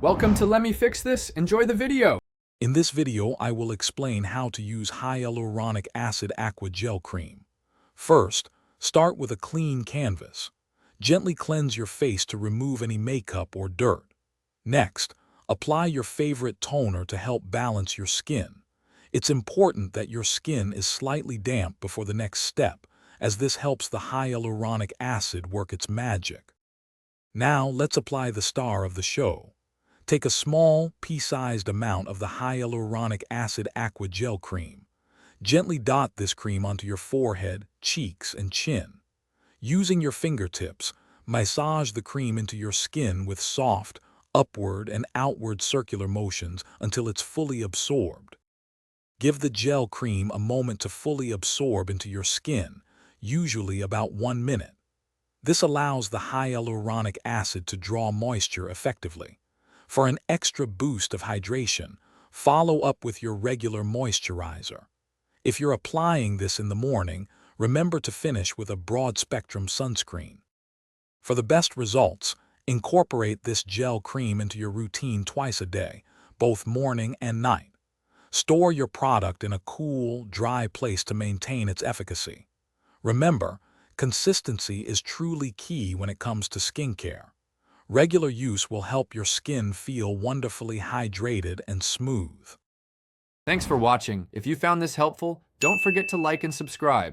Welcome to Let Me Fix This. Enjoy the video. In this video, I will explain how to use hyaluronic acid aqua gel cream. First, start with a clean canvas. Gently cleanse your face to remove any makeup or dirt. Next, apply your favorite toner to help balance your skin. It's important that your skin is slightly damp before the next step, as this helps the hyaluronic acid work its magic. Now, let's apply the star of the show. Take a small, pea-sized amount of the hyaluronic acid aqua gel cream. Gently dot this cream onto your forehead, cheeks, and chin. Using your fingertips, massage the cream into your skin with soft, upward and outward circular motions until it's fully absorbed. Give the gel cream a moment to fully absorb into your skin, usually about 1 minute. This allows the hyaluronic acid to draw moisture effectively. For an extra boost of hydration, follow up with your regular moisturizer. If you're applying this in the morning, remember to finish with a broad-spectrum sunscreen. For the best results, incorporate this gel cream into your routine twice a day, both morning and night. Store your product in a cool, dry place to maintain its efficacy. Remember, consistency is truly key when it comes to skincare. Regular use will help your skin feel wonderfully hydrated and smooth. Thanks for watching. If you found this helpful, don't forget to like and subscribe.